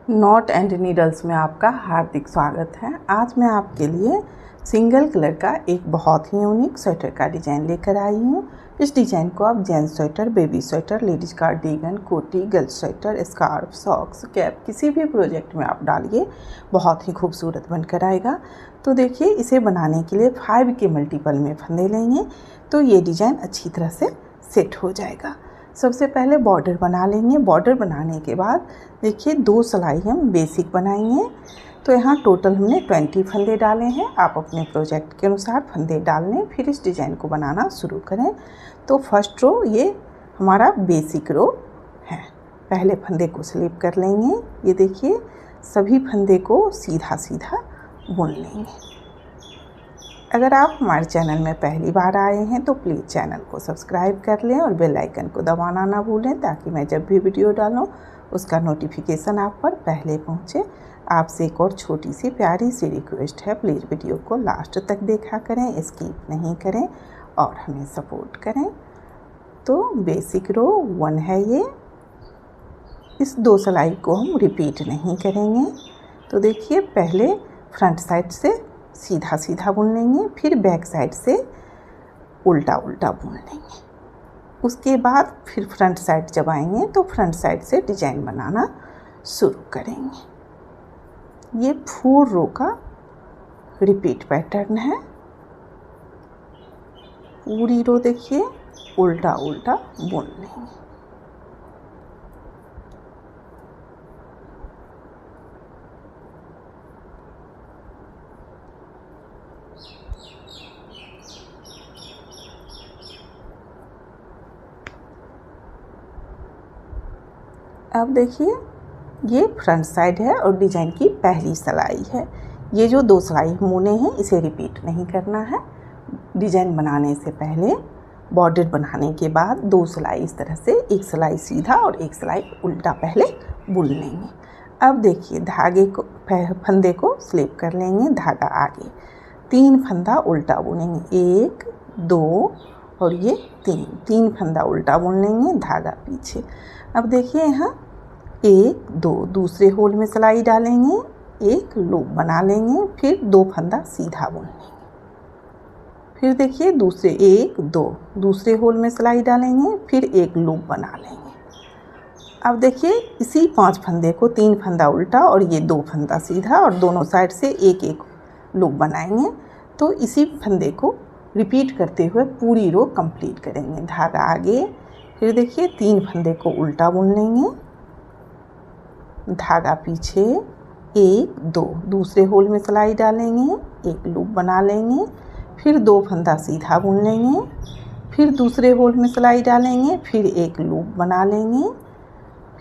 Not and needles में आपका हार्दिक स्वागत है। आज मैं आपके लिए सिंगल कलर का एक बहुत ही यूनिक स्वेटर का डिज़ाइन लेकर आई हूँ। इस डिज़ाइन को आप gents sweater, baby sweater, ladies cardigan, कोटी, girls sweater, scarf, socks, cap किसी भी प्रोजेक्ट में आप डालिए, बहुत ही खूबसूरत बनकर आएगा। तो देखिए, इसे बनाने के लिए 5 के मल्टीपल में फंदे लेंगे तो ये डिज़ाइन अच्छी तरह से सेट हो जाएगा। सबसे पहले बॉर्डर बना लेंगे। बॉर्डर बनाने के बाद देखिए 2 सिलाई हम बेसिक बनाएंगे। तो यहाँ टोटल हमने 20 फंदे डाले हैं। आप अपने प्रोजेक्ट के अनुसार फंदे डाल लें, फिर इस डिज़ाइन को बनाना शुरू करें। तो फर्स्ट रो ये हमारा बेसिक रो है। पहले फंदे को स्लिप कर लेंगे। ये देखिए, सभी फंदे को सीधा सीधा बुन लेंगे। अगर आप हमारे चैनल में पहली बार आए हैं तो प्लीज़ चैनल को सब्सक्राइब कर लें और बेल आइकन को दबाना ना भूलें, ताकि मैं जब भी वीडियो डालूं उसका नोटिफिकेशन आप पर पहले पहुंचे। आपसे एक और छोटी सी प्यारी सी रिक्वेस्ट है, प्लीज़ वीडियो को लास्ट तक देखा करें, स्किप नहीं करें और हमें सपोर्ट करें। तो बेसिक रो 1 है ये। इस 2 सिलाई को हम रिपीट नहीं करेंगे। तो देखिए, पहले फ्रंट साइड से सीधा सीधा बुन लेंगे, फिर बैक साइड से उल्टा उल्टा बुन लेंगे। उसके बाद फिर फ्रंट साइड जब आएंगे तो फ्रंट साइड से डिज़ाइन बनाना शुरू करेंगे। ये 4 रो का रिपीट पैटर्न है। पूरी रो देखिए उल्टा उल्टा बुन लेंगे। अब देखिए, ये फ्रंट साइड है और डिज़ाइन की पहली सिलाई है। ये जो 2 सिलाई हम बुने हैं इसे रिपीट नहीं करना है। डिज़ाइन बनाने से पहले, बॉर्डर बनाने के बाद 2 सिलाई इस तरह से, एक सिलाई सीधा और एक सिलाई उल्टा पहले बुन लेंगे। अब देखिए, धागे को फंदे को स्लिप कर लेंगे, धागा आगे, 3 फंदा उल्टा बुनेंगे, 1 2 और ये 3 फंदा उल्टा बुन लेंगे, धागा पीछे। अब देखिए, यहाँ 1 2 दूसरे होल में सिलाई डालेंगे, एक लूप बना लेंगे, फिर 2 फंदा सीधा बुन लेंगे। फिर देखिए, दूसरे 1 2 दूसरे होल में सिलाई डालेंगे, फिर एक लूप बना लेंगे। अब देखिए, इसी 5 फंदे को 3 फंदा उल्टा और ये 2 फंदा सीधा और दोनों साइड से एक एक लूप बनाएंगे। तो इसी फंदे को रिपीट करते हुए पूरी रो कंप्लीट करेंगे। धागा आगे, फिर देखिए 3 फंदे को उल्टा बुन लेंगे, धागा पीछे, 1 2 दूसरे होल में सिलाई डालेंगे, एक लूप बना लेंगे, फिर 2 फंदा सीधा बुन लेंगे, फिर दूसरे होल में सिलाई डालेंगे, फिर एक लूप बना लेंगे।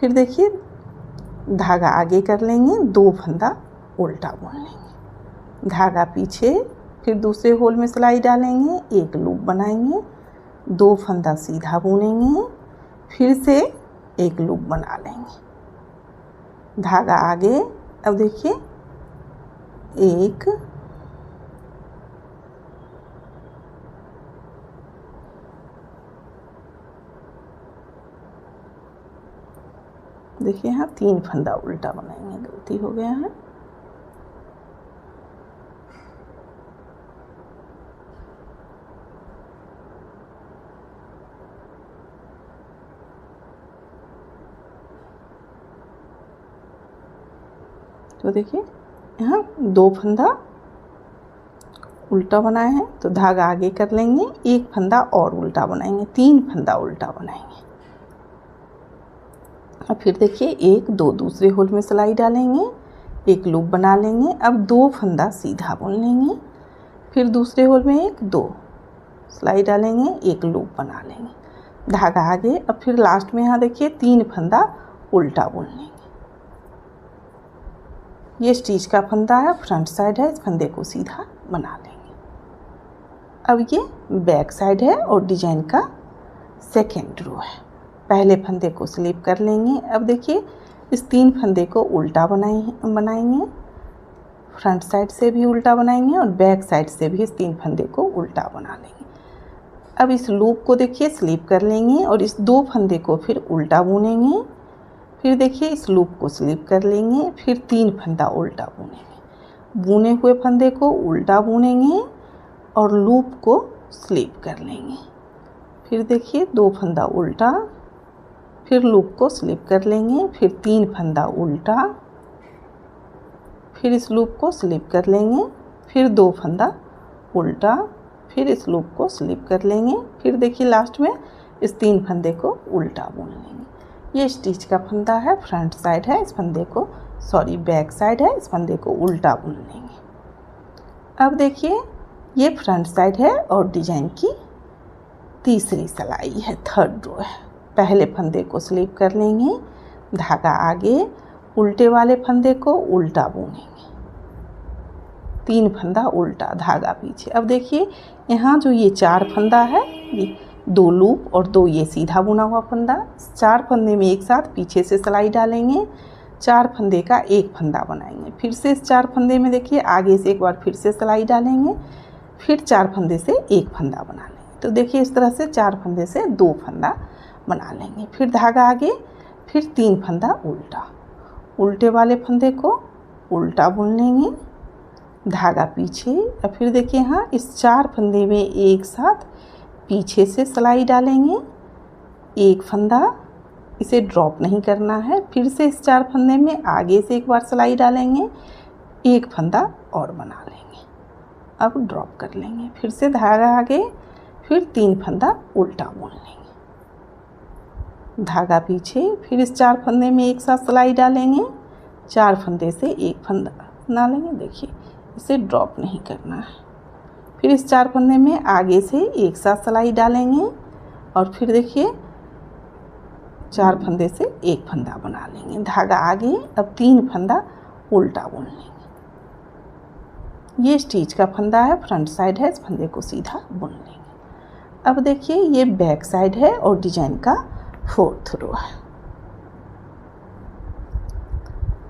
फिर देखिए, धागा आगे कर लेंगे, 2 फंदा उल्टा बुन लेंगे, धागा पीछे, फिर दूसरे होल में सिलाई डालेंगे, एक लूप बनाएंगे, 2 फंदा सीधा बुनेंगे, फिर से एक लूप बना लेंगे, धागा आगे। अब देखिए, 1 देखिए, यहाँ 3 फंदा उल्टा बनाएंगे, गलती हो गया है। तो देखिए, यहाँ 2 फंदा उल्टा बनाए हैं, तो धागा आगे कर लेंगे, एक फंदा और उल्टा बनाएंगे, 3 फंदा उल्टा बनाएंगे। अब फिर देखिए, 1 2 दूसरे होल में सिलाई डालेंगे, एक लूप बना लेंगे। अब 2 फंदा सीधा बुन लेंगे, फिर दूसरे होल में 1 2 सिलाई डालेंगे, एक लूप बना लेंगे, धागा आगे। अब फिर लास्ट में यहाँ देखिए 3 फंदा उल्टा बुन लेंगे। ये स्टिच का फंदा है, फ्रंट साइड है, इस फंदे को सीधा बना लेंगे। अब ये बैक साइड है और डिजाइन का सेकेंड रो है। पहले फंदे को स्लिप कर लेंगे। अब देखिए, इस 3 फंदे को उल्टा बनाएंगे, फ्रंट साइड से भी उल्टा बनाएंगे और बैक साइड से भी इस 3 फंदे को उल्टा बना लेंगे। अब इस लूप को देखिए स्लिप कर लेंगे और इस 2 फंदे को फिर उल्टा बुनेंगे। फिर देखिए इस लूप को स्लिप कर लेंगे, फिर 3 फंदा उल्टा बुनेंगे। बुने हुए फंदे को उल्टा बुनेंगे और लूप को स्लिप कर लेंगे। फिर देखिए 2 फंदा उल्टा, फिर लूप को स्लिप कर लेंगे, फिर 3 फंदा उल्टा, फिर इस लूप को स्लिप कर लेंगे, फिर 2 फंदा उल्टा, फिर इस लूप को स्लिप कर लेंगे। फिर देखिए लास्ट में इस 3 फंदे को उल्टा बुन लेंगे। ये स्टिच का फंदा है, फ्रंट साइड है, इस फंदे को बैक साइड है, इस फंदे को उल्टा बुन लेंगे। अब देखिए ये फ्रंट साइड है और डिजाइन की तीसरी सिलाई है, 3rd रो है। पहले फंदे को स्लिप कर लेंगे, धागा आगे, उल्टे वाले फंदे को उल्टा बुनेंगे, 3 फंदा उल्टा, धागा पीछे। अब देखिए यहाँ जो ये 4 फंदा है, ये 2 लूप और 2 ये सीधा बुना हुआ फंदा, 4 फंदे में एक साथ पीछे से सिलाई डालेंगे, 4 फंदे का एक फंदा बनाएंगे। फिर से इस 4 फंदे में देखिए आगे से एक बार फिर से सिलाई डालेंगे, फिर 4 फंदे से एक फंदा बना लेंगे। तो देखिए इस तरह से 4 फंदे से 2 फंदा बना लेंगे। फिर धागा आगे, फिर 3 फंदा उल्टा, उल्टे वाले फंदे को उल्टा बुन लेंगे, धागा पीछे। और फिर देखिए यहाँ इस 4 फंदे में एक साथ पीछे से सिलाई डालेंगे, एक फंदा, इसे ड्रॉप नहीं करना है। फिर से इस 4 फंदे में आगे से एक बार सिलाई डालेंगे, एक फंदा और बना लेंगे, अब ड्रॉप कर लेंगे। फिर से धागा आगे, फिर 3 फंदा उल्टा बुन लेंगे, धागा पीछे। फिर इस 4 फंदे में एक साथ सिलाई डालेंगे, 4 फंदे से एक फंदा बना लेंगे। देखिए इसे ड्रॉप नहीं करना है। फिर इस 4 फंदे में आगे से एक साथ सिलाई डालेंगे और फिर देखिए 4 फंदे से एक फंदा बना लेंगे, धागा आगे। अब 3 फंदा उल्टा बुन लेंगे। ये स्टिच का फंदा है, फ्रंट साइड है, इस फंदे को सीधा बुन लेंगे। अब देखिए ये बैक साइड है और डिजाइन का 4th रो है।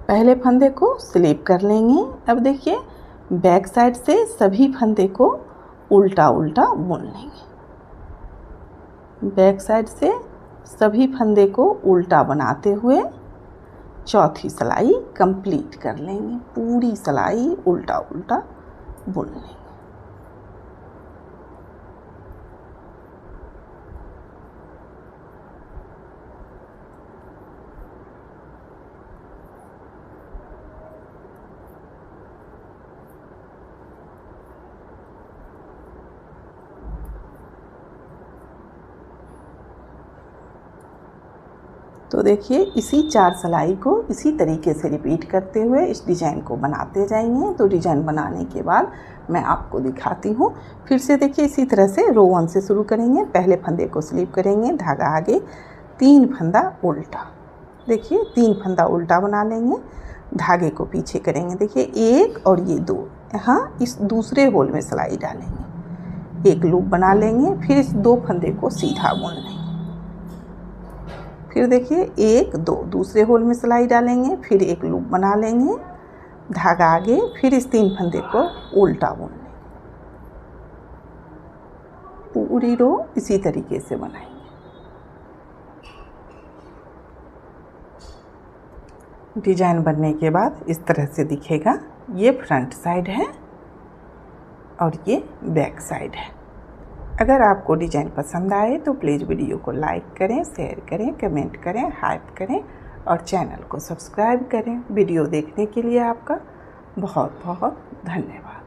पहले फंदे को स्लिप कर लेंगे। अब देखिए बैक साइड से सभी फंदे को उल्टा उल्टा बुन लेंगे, बैक साइड से सभी फंदे को उल्टा बनाते हुए 4थी सिलाई कंप्लीट कर लेंगे। पूरी सिलाई उल्टा उल्टा बुन लेंगे। तो देखिए इसी 4 सिलाई को इसी तरीके से रिपीट करते हुए इस डिज़ाइन को बनाते जाएंगे। तो डिज़ाइन बनाने के बाद मैं आपको दिखाती हूँ। फिर से देखिए इसी तरह से रो 1 से शुरू करेंगे। पहले फंदे को स्लिप करेंगे, धागा आगे, 3 फंदा उल्टा, देखिए 3 फंदा उल्टा बना लेंगे, धागे को पीछे करेंगे। देखिए 1 और ये 2, यहाँ इस दूसरे होल में सिलाई डालेंगे, एक लूप बना लेंगे, फिर इस 2 फंदे को सीधा बुन लेंगे। फिर देखिए 1 2 दूसरे होल में सिलाई डालेंगे, फिर एक लूप बना लेंगे, धागा आगे, फिर इस 3 फंदे को उल्टा बुन लेंगे। पूरी रो इसी तरीके से बनाएंगे। डिजाइन बनने के बाद इस तरह से दिखेगा। ये फ्रंट साइड है और ये बैक साइड है। अगर आपको डिज़ाइन पसंद आए तो प्लीज़ वीडियो को लाइक करें, शेयर करें, कमेंट करें, हाइप करें और चैनल को सब्सक्राइब करें। वीडियो देखने के लिए आपका बहुत बहुत धन्यवाद।